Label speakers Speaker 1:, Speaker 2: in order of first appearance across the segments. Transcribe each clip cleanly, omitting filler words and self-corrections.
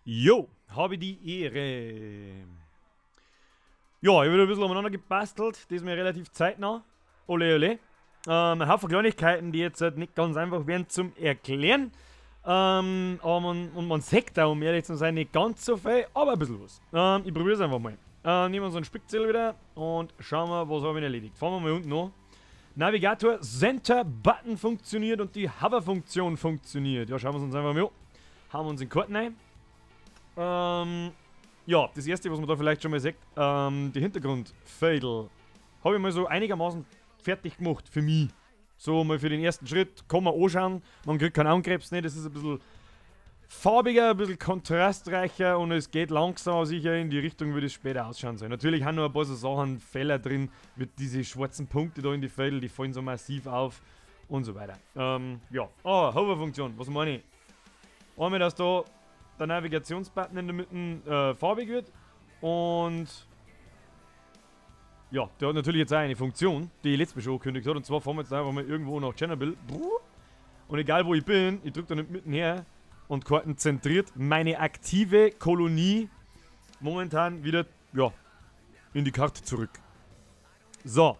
Speaker 1: Jo, habe die Ehre. Ja, ich habe wieder ein bisschen umeinander gebastelt. Das ist mir relativ zeitnah. Ole, ole. Ein Haufen Kleinigkeiten, die jetzt halt nicht ganz einfach wären zum Erklären. Aber man sagt da, um ehrlich zu sein, nicht ganz so viel, aber ein bisschen was. Ich probiere es einfach mal. Nehmen wir so einen Spickzettel wieder und schauen wir, was habe ich erledigt. Fangen wir mal unten an. Navigator Center Button funktioniert und die Hover-Funktion funktioniert. Ja, schauen wir uns einfach mal an. Hauen wir uns in Karten ein. Ja, das erste, was man da vielleicht schon mal sagt, die Hintergrundfädel habe ich mal so einigermaßen fertig gemacht für mich. So mal für den ersten Schritt kann man anschauen, man kriegt keinen Angriffs nicht, das ist ein bisschen farbiger, ein bisschen kontrastreicher und es geht langsam aber sicher in die Richtung, wie das später ausschauen soll. Natürlich haben noch ein paar so Sachen, Fehler drin, mit diese schwarzen Punkte da in die Fädel, die fallen so massiv auf und so weiter. Ja, Hover-Funktion, was meine ich? Einmal, dass da der Navigationsbutton in der Mitte farbig wird und ja, der hat natürlich jetzt auch eine Funktion, die ich letztes Mal schon angekündigt habe, und zwar fahren wir jetzt einfach mal irgendwo nach Chernobyl und egal wo ich bin, ich drücke da nicht mitten her und Karten zentriert meine aktive Kolonie momentan wieder, ja, in die Karte zurück. So,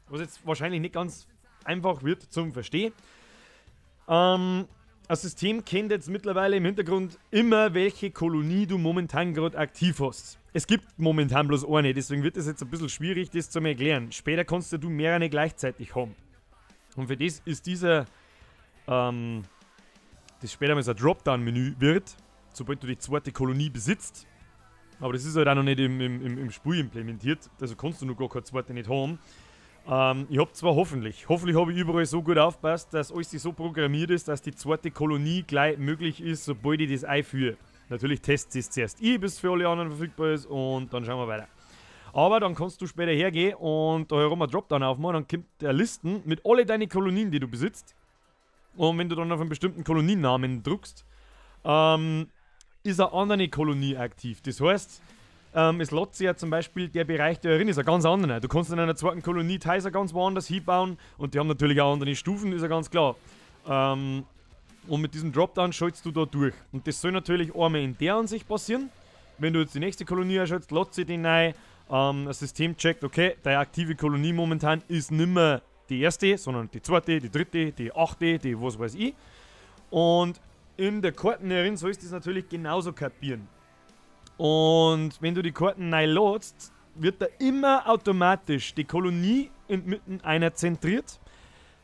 Speaker 1: was jetzt wahrscheinlich nicht ganz einfach wird zum Verstehen. Das System kennt jetzt mittlerweile im Hintergrund immer, welche Kolonie du momentan gerade aktiv hast. Es gibt momentan bloß eine, deswegen wird es jetzt ein bisschen schwierig, das zu erklären. Später kannst du mehrere gleichzeitig haben. Und für das ist dieser, das später mal so ein Dropdown-Menü wird, sobald du die zweite Kolonie besitzt. Aber das ist halt auch noch nicht im Spiel implementiert, also kannst du noch gar keine zweite nicht haben. Ich habe zwar hoffentlich habe ich überall so gut aufgepasst, dass alles so programmiert ist, dass die zweite Kolonie gleich möglich ist, sobald ich das einführe. Natürlich testet es zuerst ich, bis es für alle anderen verfügbar ist und dann schauen wir weiter. Aber dann kannst du später hergehen und da herum ein Dropdown aufmachen, dann kommt der Listen mit alle deine Kolonien, die du besitzt. Und wenn du dann auf einen bestimmten Koloniennamen drückst, ist eine andere Kolonie aktiv. Das heißt, es lässt sich ja zum Beispiel der Bereich da drin, ist ein ganz anderer. Du kannst in einer zweiten Kolonie Teilser ganz woanders hinbauen und die haben natürlich auch andere Stufen, ist ja ganz klar. Und mit diesem Dropdown schaltest du da durch. Und das soll natürlich einmal in der Ansicht passieren. Wenn du jetzt die nächste Kolonie erschaltest, lässt sich den rein. Das System checkt, okay, deine aktive Kolonie momentan ist nicht mehr die erste, sondern die zweite, die dritte, die achte, die was weiß ich. Und in der Karten herin sollst du das natürlich genauso kapieren. Und wenn du die Karten neu lädst, wird da immer automatisch die Kolonie inmitten einer zentriert.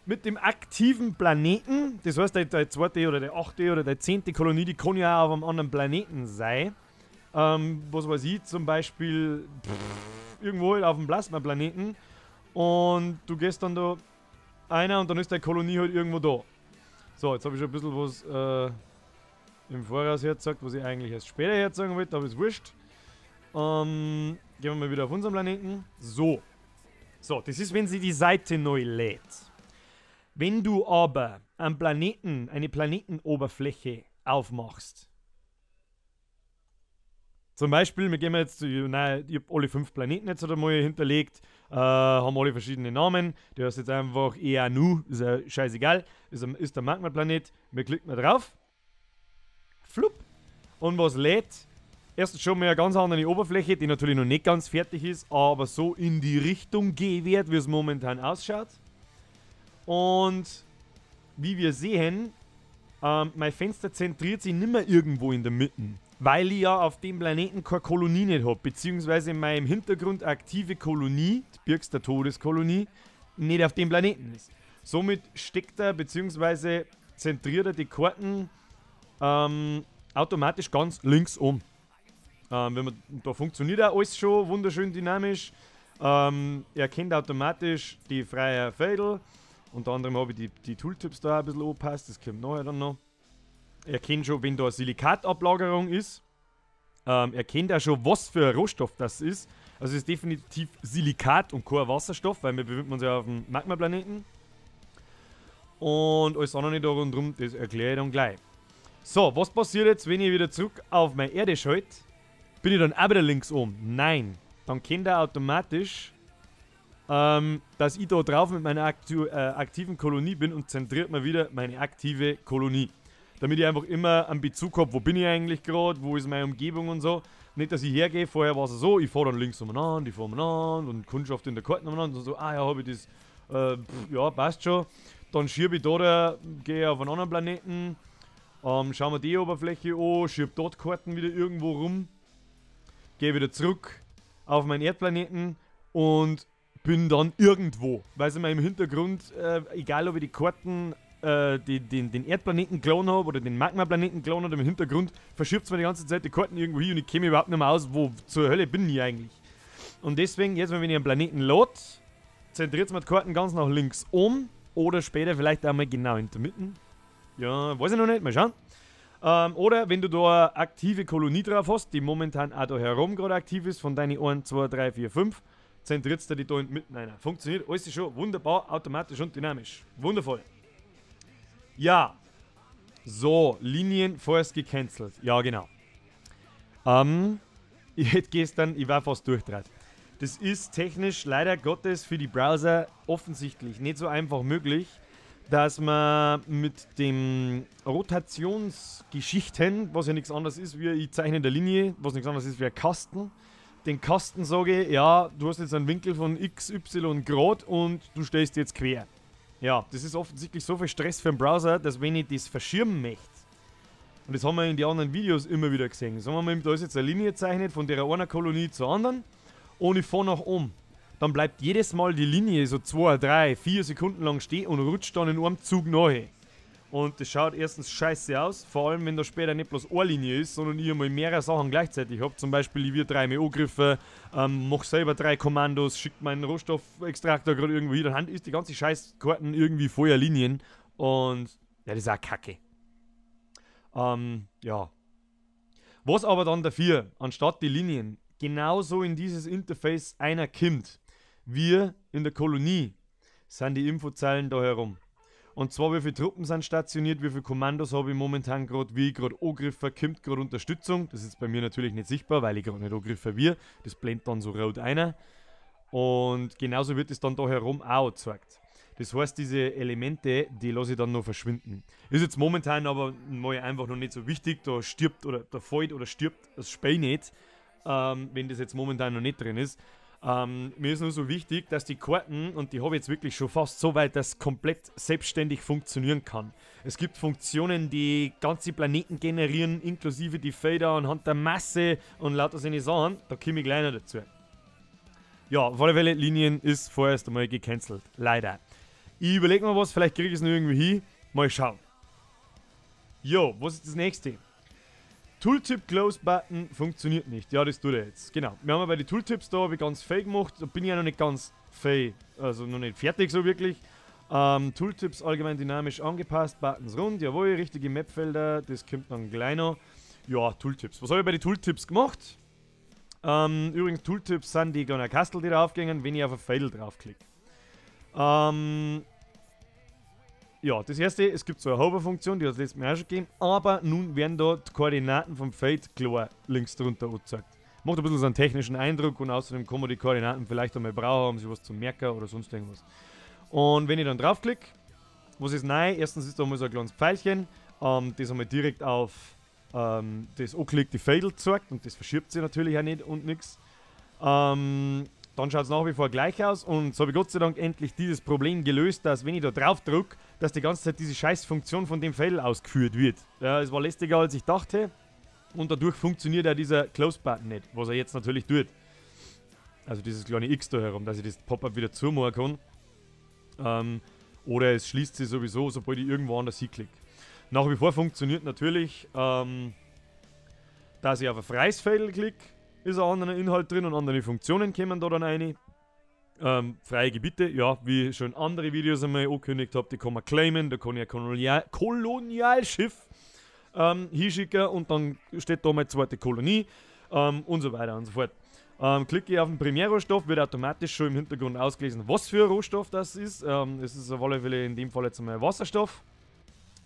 Speaker 1: Mit dem aktiven Planeten, das heißt, der zweite oder der achte oder der 10. Kolonie, die kann ja auch auf einem anderen Planeten sein. Was weiß ich, zum Beispiel irgendwo auf dem Plasma-Planeten. Und du gehst dann da einer und dann ist deine Kolonie halt irgendwo da. So, jetzt habe ich schon ein bisschen was im Voraus hergesagt, was ich eigentlich erst später herzagen wollte, aber ist wurscht. Gehen wir mal wieder auf unseren Planeten. So, das ist, wenn sie die Seite neu lädt. Wenn du aber am Planeten eine Planetenoberfläche aufmachst, zum Beispiel, wir gehen jetzt, ich habe alle 5 Planeten jetzt einmal hinterlegt, haben alle verschiedene Namen, der ist jetzt einfach Eanu, ist ja scheißegal, ist der Magma-Planet, wir klicken mal drauf, flupp, und was lädt? Erstens schon mal eine ganz andere Oberfläche, die natürlich noch nicht ganz fertig ist, aber so in die Richtung gehen wird, wie es momentan ausschaut. Und wie wir sehen, mein Fenster zentriert sich nicht mehr irgendwo in der Mitte, weil ich ja auf dem Planeten keine Kolonie nicht habe, beziehungsweise in meinem Hintergrund aktive Kolonie, die Birkster Todeskolonie, nicht auf dem Planeten ist. Somit steckt er, beziehungsweise zentriert er die Karten automatisch ganz links um. Da funktioniert auch alles schon wunderschön dynamisch. Er kennt automatisch die freie Fädel. Unter anderem habe ich die Tooltips da ein bisschen angepasst, das kommt nachher dann noch. Er kennt schon, wenn da eine Silikatablagerung ist. Er kennt auch schon, was für ein Rohstoff das ist. Also es ist definitiv Silikat und kein Wasserstoff, weil wir befinden uns ja auf dem Magma-Planeten. Und alles andere da rundherum, das erkläre ich dann gleich. So, was passiert jetzt, wenn ich wieder zurück auf meine Erde schalte? Bin ich dann auch wieder links oben? Nein. Dann kennt er automatisch, dass ich da drauf mit meiner aktiven Kolonie bin und zentriert mal wieder meine aktive Kolonie. damit ich einfach immer einen Bezug habe, wo bin ich eigentlich gerade, wo ist meine Umgebung und so. Nicht, dass ich hergehe, vorher war es so, ich fahre dann links umeinander, ich fahre umeinander und Kundschaft in der Karte umeinander und so, ah ja, habe ich das, ja, passt schon. Dann schiebe ich da, gehe auf einen anderen Planeten, schaue mir die Oberfläche an, schiebe dort Karten wieder irgendwo rum, gehe wieder zurück auf meinen Erdplaneten und bin dann irgendwo, weil es in meinem Hintergrund, egal ob ich die Karten, den Erdplaneten klonen habe oder den Magma-Planeten klonen habe, im Hintergrund verschiebt es mir die ganze Zeit die Karten irgendwo hin und ich käme überhaupt nicht mehr aus, wo zur Hölle bin ich eigentlich. Und deswegen, jetzt wenn ich einen Planeten lade, zentriert es mir die Karten ganz nach links um oder später vielleicht einmal genau in der Mitte. Ja, weiß ich noch nicht, mal schauen. Oder wenn du da eine aktive Kolonie drauf hast, die momentan auch da herum gerade aktiv ist, von deinen 1, 2, 3, 4, 5, zentriert es dir die da in mitten rein. Funktioniert alles schon wunderbar, automatisch und dynamisch. Wundervoll. Ja. So, Linien vorerst gecancelt. Ja, genau. Ich hätte gestern, ich war fast durchdreht. Das ist technisch leider Gottes für die Browser offensichtlich nicht so einfach möglich, dass man mit dem Rotationsgeschichten, was ja nichts anderes ist wie ich zeichne der Linie, was nichts anderes ist wie ein Kasten, den Kasten sage, ja, du hast jetzt einen Winkel von x, y Grad und du stehst jetzt quer. Ja, das ist offensichtlich so viel Stress für den Browser, dass wenn ich das verschirmen möchte, und das haben wir in den anderen Videos immer wieder gesehen, sagen wir mal, da ist jetzt eine Linie gezeichnet von der einer Kolonie zur anderen und ich fahre nach oben. Dann bleibt jedes Mal die Linie so 2, 3, 4 Sekunden lang stehen und rutscht dann in einem Zug neu. Und das schaut erstens scheiße aus, vor allem wenn da später nicht bloß eine Linie ist, sondern ich einmal mehrere Sachen gleichzeitig habe. Zum Beispiel, ich will 3 Angriffe, mache selber 3 Kommandos, schicke meinen Rohstoffextraktor gerade irgendwo hin, dann ist die ganze Scheißkarten irgendwie voller Linien und ja, das ist auch kacke. Ja. Was aber dann dafür, anstatt die Linien, genauso in dieses Interface einer kommt, wir in der Kolonie, sind die Infozeilen da herum. Und zwar, wie viele Truppen sind stationiert, wie viele Kommandos habe ich momentan gerade, wie ich gerade Angriffe, kommt gerade Unterstützung. Das ist bei mir natürlich nicht sichtbar, weil ich gerade nicht Angriffe wir. Das blendet dann so rot ein. Und genauso wird es dann da herum auch gezeigt. Das heißt, diese Elemente, die lasse ich dann noch verschwinden. Ist jetzt momentan aber mal einfach noch nicht so wichtig, da stirbt oder da fällt oder stirbt das Spiel nicht, wenn das jetzt momentan noch nicht drin ist. Mir ist nur so wichtig, dass die Karten, und die habe ich jetzt wirklich schon fast so weit, dass komplett selbstständig funktionieren kann. Es gibt Funktionen, die ganze Planeten generieren, inklusive die Fader anhand der Masse und lauter solche Sachen. Da komme ich gleich noch dazu. Ja, auf alle Fälle, Linien ist vorerst einmal gecancelt. Leider. Ich überlege mal was, vielleicht kriege ich es noch irgendwie hin. Mal schauen. Jo, was ist das nächste? Tooltip Close Button funktioniert nicht. Ja, das tut er jetzt. Genau. Wir haben ja bei den Tooltips da, habe ich ganz fähig gemacht. Da bin ich ja noch nicht ganz fähig, also noch nicht fertig so wirklich. Tooltips allgemein dynamisch angepasst, Buttons rund, jawohl, richtige Mapfelder, das kommt dann gleich noch. Ja, Tooltips. Was habe ich bei den Tooltips gemacht? Übrigens, Tooltips sind die kleinen Kastel, die draufgehen, wenn ich auf ein Fadel draufklicke. Ja, das erste, es gibt so eine Hover-Funktion, die hat es letztes Mal auch schon gegeben, aber nun werden da die Koordinaten vom Fade klar links drunter angezeigt. Macht ein bisschen so einen technischen Eindruck und außerdem kann man die Koordinaten vielleicht einmal brauchen, um sich was zu merken oder sonst irgendwas. Und wenn ich dann draufklicke, was ist neu? Erstens ist da mal so ein kleines Pfeilchen, das einmal direkt auf das angeklickte Fadel zeigt und das verschiebt sich natürlich auch nicht und nichts. Dann schaut es nach wie vor gleich aus und so habe ich Gott sei Dank endlich dieses Problem gelöst, dass wenn ich da drauf drücke, dass die ganze Zeit diese Scheißfunktion von dem Fadel ausgeführt wird. Ja, es war lästiger als ich dachte und dadurch funktioniert auch dieser Close-Button nicht, was er jetzt natürlich tut. Also dieses kleine X da herum, dass ich das Pop-Up wieder zumachen kann. Oder es schließt sich sowieso, sobald ich irgendwo anders hinklicke. Nach wie vor funktioniert natürlich, dass ich auf ein freies Fadel klicke, ist ein anderer Inhalt drin und andere Funktionen kommen da dann rein. Freie Gebiete, ja, wie ich schon andere Videos einmal angekündigt habe, die kann man claimen, da kann ich ein Kolonialschiff hinschicken und dann steht da meine zweite Kolonie und so weiter und so fort. Klicke ich auf den Primärrohstoff, wird automatisch schon im Hintergrund ausgelesen, was für ein Rohstoff das ist. Es ist auf alle Fälle in dem Fall jetzt einmal Wasserstoff.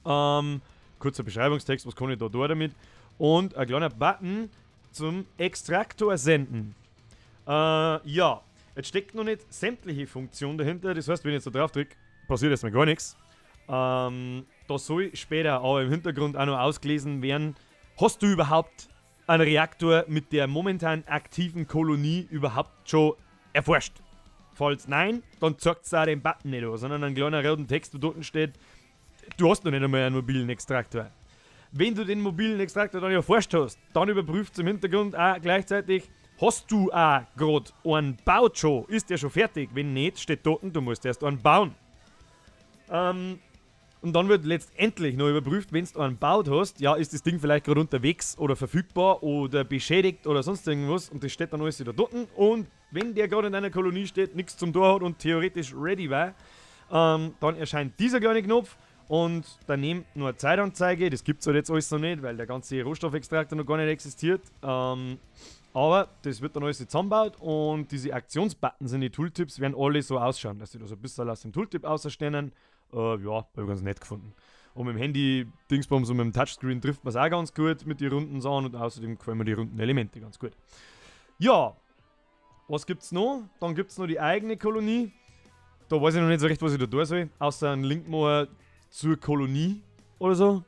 Speaker 1: Kurzer Beschreibungstext, was kann ich da tun damit. Und ein kleiner Button zum Extraktor senden. Ja, jetzt steckt noch nicht sämtliche Funktion dahinter. Das heißt, wenn ich jetzt da drauf drücke, passiert erstmal gar nichts. da soll später aber im Hintergrund auch noch ausgelesen werden, hast du überhaupt einen Reaktor mit der momentan aktiven Kolonie überhaupt schon erforscht? Falls nein, dann zeigt es auch den Button nicht an, sondern einen kleinen roten Text, wo dort steht, du hast noch nicht einmal einen mobilen Extraktor. Wenn du den mobilen Extraktor dann erforscht hast, dann überprüft es im Hintergrund auch gleichzeitig, hast du auch gerade einen baut schon? Ist der schon fertig? Wenn nicht, steht dort, du musst erst einen bauen. Und dann wird letztendlich noch überprüft, wenn du einen baut hast, ja, ist das Ding vielleicht gerade unterwegs oder verfügbar oder beschädigt oder sonst irgendwas und das steht dann alles wieder dort. Und wenn der gerade in einer Kolonie steht, nichts zum Tor hat und theoretisch ready war, dann erscheint dieser kleine Knopf und daneben nur eine Zeitanzeige. Das gibt es halt jetzt alles noch nicht, weil der ganze Rohstoffextraktor noch gar nicht existiert. Aber das wird dann alles zusammengebaut und diese Aktionsbuttons in die Tooltips werden alle so ausschauen, dass die da so ein bisschen aus dem Tooltip ausstellen. Ja, habe ich ganz nett gefunden. Und mit dem Handy-Dingsbums und mit dem Touchscreen trifft man es auch ganz gut mit den runden Sachen und außerdem gefallen mir die runden Elemente ganz gut. Ja, was gibt's noch? Dann gibt es noch die eigene Kolonie. Da weiß ich noch nicht so recht, was ich da tun soll, außer einen Link mal zur Kolonie oder so.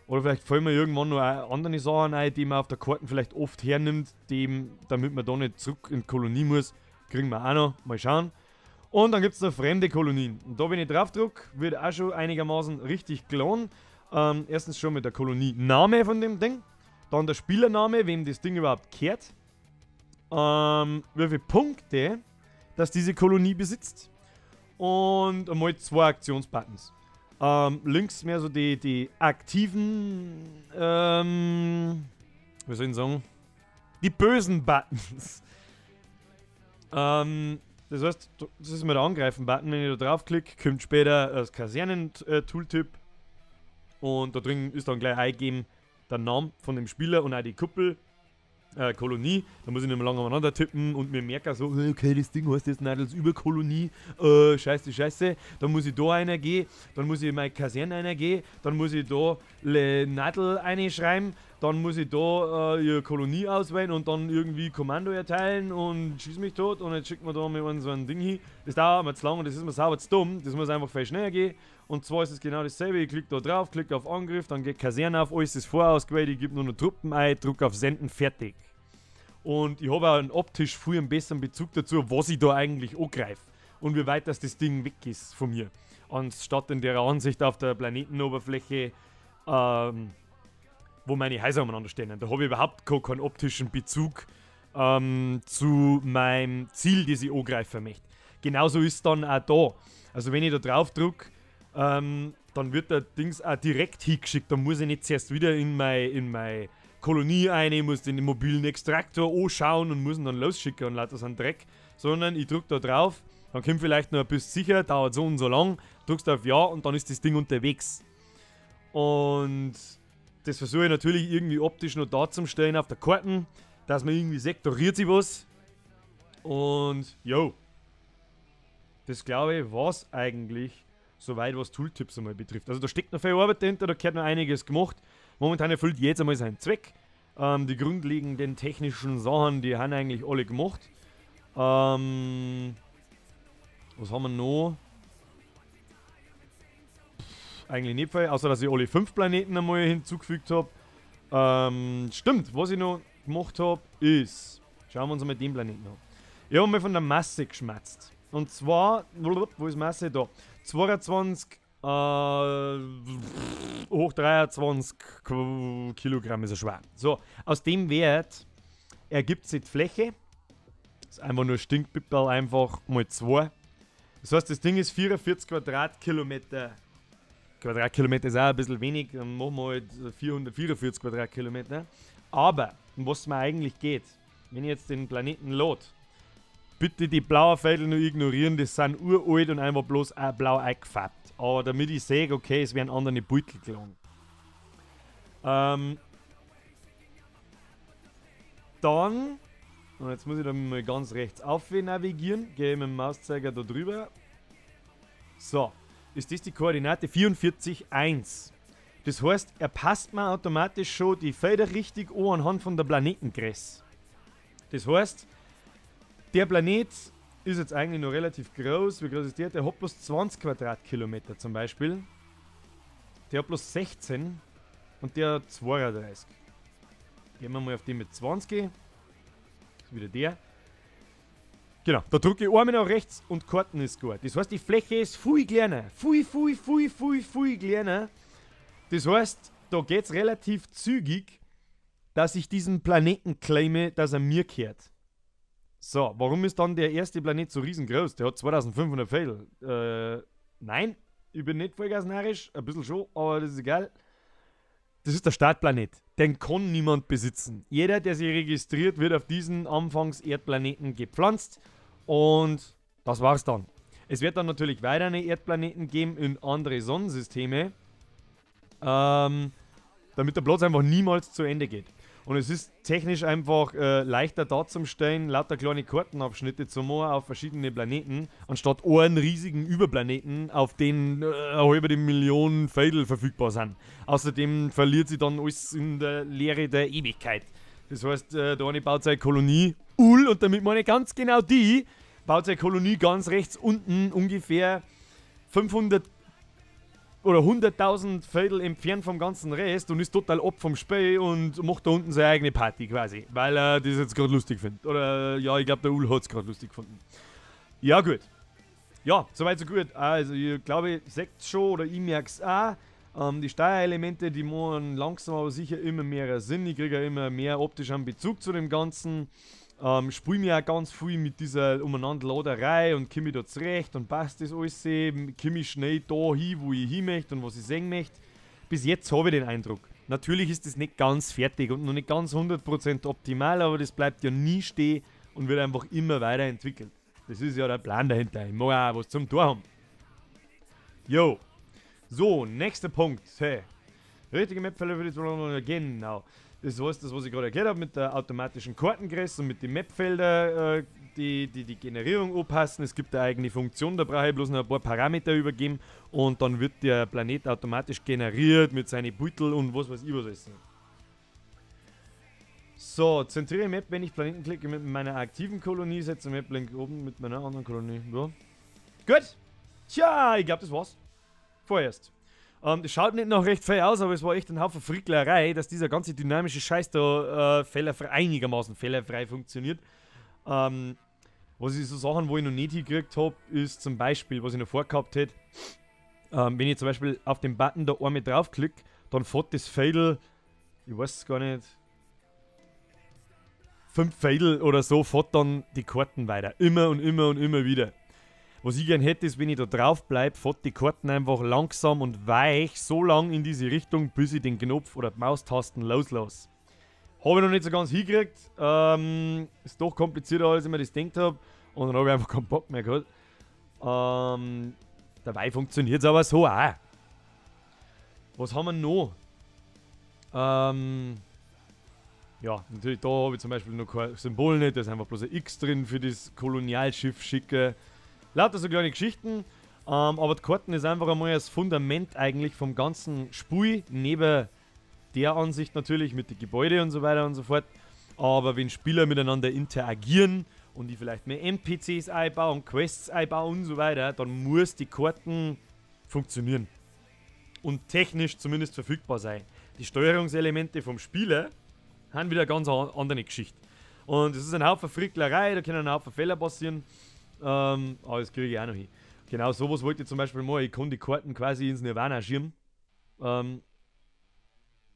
Speaker 1: Oder vielleicht fallen mir irgendwann noch andere Sachen ein, die man auf der Karte vielleicht oft hernimmt, damit man da nicht zurück in die Kolonie muss. Kriegen wir auch noch. Mal schauen. Und dann gibt es noch fremde Kolonien. Und da, wenn ich drauf drücke, wird auch schon einigermaßen richtig klar. Erstens schon mit der Koloniename von dem Ding. Dann der Spielername, wem das Ding überhaupt gehört. Wie viele Punkte, dass diese Kolonie besitzt. Und einmal 2 Aktionsbuttons. Links mehr so die aktiven, wie soll ich sagen, die bösen Buttons. Das heißt, das ist mal der Angreifen-Button. Wenn ich da draufklicke, kommt später das Kasernen-Tooltip und da drin ist dann gleich eingegeben der Name von dem Spieler und auch die Kuppel, Kolonie. Da muss ich nicht mehr lange aneinander tippen und mir merken so, okay, das Ding heißt jetzt nicht als Überkolonie, scheiße. Dann muss ich da reingehen, dann muss ich meine Kaserne reingehen, dann muss ich da Nadel reinschreiben, dann muss ich da ihre Kolonie auswählen und dann irgendwie Kommando erteilen und schieß mich tot und jetzt schickt man da mit so ein Ding hin. Das dauert mir zu lang und das ist mir sauber zu dumm, das muss einfach viel schneller gehen. Und zwar ist es genau dasselbe, ich klicke da drauf, klicke auf Angriff, dann geht Kaserne auf, alles ist vorausgewählt, ich gebe nur noch Truppen ein, drücke auf Senden, fertig. Und ich habe auch einen optisch viel einen besseren Bezug dazu, was ich da eigentlich angreife und wie weit das Ding weg ist von mir. Anstatt in der Ansicht auf der Planetenoberfläche, wo meine Häuser umeinander stehen. Da habe ich überhaupt keinen optischen Bezug zu meinem Ziel, das ich angreifen möchte. Genauso ist es dann auch da. Also wenn ich da drauf drücke, dann wird der Dings auch direkt hingeschickt. Dann muss ich nicht zuerst wieder in meine Kolonie rein, ich muss den mobilen Extraktor anschauen und muss ihn dann losschicken und lauter so einen Dreck. Sondern ich drücke da drauf, dann kommt vielleicht noch ein bisschen sicher, dauert so und so lang, drückst auf Ja und dann ist das Ding unterwegs. Und das versuche ich natürlich irgendwie optisch noch darzustellen auf der Karte, dass man irgendwie sektoriert sich was. Und jo, das glaube ich war's eigentlich, soweit was Tooltips einmal betrifft. Also da steckt noch viel Arbeit dahinter, da gehört noch einiges gemacht. Momentan erfüllt jetzt einmal seinen Zweck. Die grundlegenden technischen Sachen, die haben eigentlich alle gemacht. Was haben wir noch? Eigentlich nicht viel, außer dass ich alle 5 Planeten einmal hinzugefügt habe. Stimmt, was ich noch gemacht habe, ist, schauen wir uns mal den Planeten an. Ich habe mal von der Masse geschmatzt. Und zwar, wo ist Masse da? 22 hoch 23 Kilogramm ist er schwer. So, aus dem Wert ergibt sich die Fläche. Das ist einfach nur Stinkpipperl, einfach mal 2. Das heißt, das Ding ist 44 Quadratkilometer. Quadratkilometer ist auch ein bisschen wenig, dann machen wir halt 444 Quadratkilometer. Aber, um was es mir eigentlich geht, wenn ich jetzt den Planeten lade, bitte die blauen Felder nur ignorieren, das sind uralt und einfach bloß blau eingefärbt. Aber damit ich sehe, okay, es werden andere Beutel gelangt. Dann, und jetzt muss ich dann mal ganz rechts auf navigieren, gehe mit dem Mauszeiger da drüber. So, ist das die Koordinate 44,1. Das heißt, er passt mir automatisch schon die Felder richtig an anhand von der Planetengröße. Das heißt, der Planet ist jetzt eigentlich noch relativ groß. Wie groß ist der? Der hat bloß 20 Quadratkilometer zum Beispiel. Der hat bloß 16 und der hat 32. Gehen wir mal auf den mit 20. Das ist wieder der. Genau, da drücke ich Arme nach rechts und Karten ist gut. Das heißt, die Fläche ist viel kleiner. Viel kleiner. Das heißt, da geht es relativ zügig, dass ich diesen Planeten claime, dass er mir gehört. So, warum ist dann der erste Planet so riesengroß? Der hat 2500 Felder. Nein, ich bin nicht voll gasnarisch, ein bisschen schon, aber das ist egal. Das ist der Startplanet. Den kann niemand besitzen. Jeder, der sich registriert, wird auf diesen Anfangs-Erdplaneten gepflanzt und das war's dann. Es wird dann natürlich weitere Erdplaneten geben in andere Sonnensysteme, damit der Platz einfach niemals zu Ende geht. Und es ist technisch einfach leichter darzustellen, lauter kleine Kartenabschnitte zu machen auf verschiedene Planeten, anstatt einen riesigen Überplaneten, auf den eine halbe Million Fädel verfügbar sind. Außerdem verliert sie dann alles in der Leere der Ewigkeit. Das heißt, der eine baut seine Kolonie, und damit meine ich ganz genau die, baut seine Kolonie ganz rechts unten, ungefähr 500 oder 100.000 Fädel entfernt vom ganzen Rest und ist total ab vom Spiel und macht da unten seine eigene Party quasi, weil er das jetzt gerade lustig findet. Oder ja, ich glaube, der Ul hat es gerade lustig gefunden. Ja, gut. Ja, soweit so gut. Also, ich glaube, ihr seht schon, oder ich merke es auch. Die Steuerelemente, die machen langsam aber sicher immer mehr Sinn. Ich kriege ja immer mehr optischen Bezug zu dem Ganzen. Spiele mir auch ganz viel mit dieser Umeinanderladerei und komme da zurecht und passt das alles, komme ich schnell da hin, wo ich hin möchte und was ich sehen möchte. Bis jetzt habe ich den Eindruck. Natürlich ist das nicht ganz fertig und noch nicht ganz 100% optimal, aber das bleibt ja nie stehen und wird einfach immer weiterentwickelt. Das ist ja der Plan dahinter. Ich muss auch was zum Tor haben. Jo. So, nächster Punkt. Hey. Richtige Mapfelder für die genau. Das heißt, das, was ich gerade erklärt habe, mit der automatischen Kartengröße und mit den Mapfeldern, die Generierung anpassen. Es gibt eine eigene Funktion, da brauche ich bloß noch ein paar Parameter übergeben und dann wird der Planet automatisch generiert mit seinen Beutel und was weiß ich was alles. So, zentriere Map, wenn ich Planeten klicke mit meiner aktiven Kolonie, setze Map-Link oben mit meiner anderen Kolonie. Ja. Gut. Tja, ich glaube, das war's. Vorerst. Das schaut nicht noch recht viel aus, aber es war echt ein Haufen Fricklerei, dass dieser ganze dynamische Scheiß da einigermaßen fehlerfrei funktioniert. Was ich so Sachen, wo ich noch nicht hingekriegt habe, ist zum Beispiel, was ich noch vorgehabt hätte, wenn ich zum Beispiel auf den Button da einmal draufklicke, dann fährt das Fadel, ich weiß es gar nicht, 5 Fadel oder so, fährt dann die Karten weiter. Immer und immer und immer wieder. Was ich gern hätte, ist, wenn ich da drauf bleibe, fährt die Karten einfach langsam und weich so lang in diese Richtung, bis ich den Knopf oder die Maustasten loslasse. Habe ich noch nicht so ganz hingekriegt. Ist doch komplizierter, als ich mir das gedacht habe. Und dann habe ich einfach keinen Bock mehr gehabt. Dabei funktioniert es aber so auch. Was haben wir noch? Ja, natürlich da habe ich zum Beispiel noch kein Symbol nicht. Da ist einfach bloß ein X drin für das Kolonialschiff schicke. Lauter so kleine Geschichten, aber die Karten ist einfach einmal das Fundament eigentlich vom ganzen Spiel, neben der Ansicht natürlich mit den Gebäuden und so weiter und so fort. Aber wenn Spieler miteinander interagieren und die vielleicht mehr NPCs einbauen, Quests einbauen und so weiter, dann muss die Karten funktionieren. Und technisch zumindest verfügbar sein. Die Steuerungselemente vom Spieler haben wieder eine ganz andere Geschichte. Und es ist ein Haufen Fricklerei, da können ein Haufen Fehler passieren. Aber das kriege ich auch noch hin. Genau, sowas wollte ich zum Beispiel mal. Ich kann die Karten quasi ins Nirvana schirmen. Da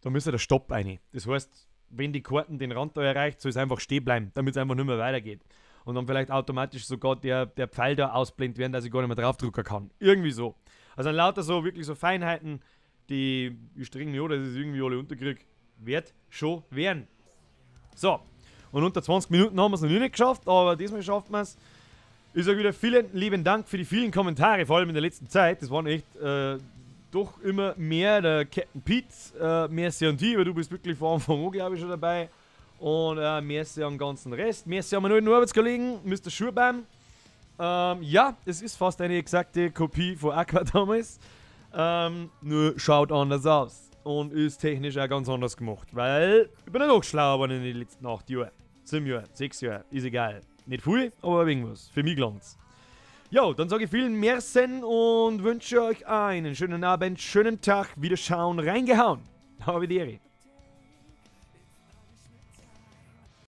Speaker 1: müsste der Stopp rein. Das heißt, wenn die Karten den Rand da erreicht, soll es einfach stehen bleiben, damit es einfach nicht mehr weitergeht. Und dann vielleicht automatisch sogar der Pfeil da ausblendet werden, dass ich gar nicht mehr draufdrücken kann. Irgendwie so. Also lauter so, wirklich so Feinheiten, die ich streng mich an, dass ich es irgendwie alle unterkriege, wird schon werden. So. Und unter 20 Minuten haben wir es noch nicht geschafft, aber diesmal schaffen wir es. Ich sage wieder vielen lieben Dank für die vielen Kommentare, vor allem in der letzten Zeit. Das waren echt doch immer mehr. Der Captain Pete, merci an dich, weil du bist wirklich von Anfang an, glaube ich, schon dabei. Und merci an den ganzen Rest. Merci an meinen alten Arbeitskollegen, Mr. Schurbaum. Ja, es ist fast eine exakte Kopie von Aqua damals. Nur schaut anders aus. Und ist technisch auch ganz anders gemacht. Weil ich bin ja doch schlauer geworden in den letzten 8 Jahren. 7 Jahre, 6 Jahre, ist egal. Nicht viel, aber irgendwas. Für mich gelangt's. Jo, dann sage ich vielen Merci und wünsche euch einen schönen Abend, schönen Tag, Wiederschauen, reingehauen. Habe die Ehre.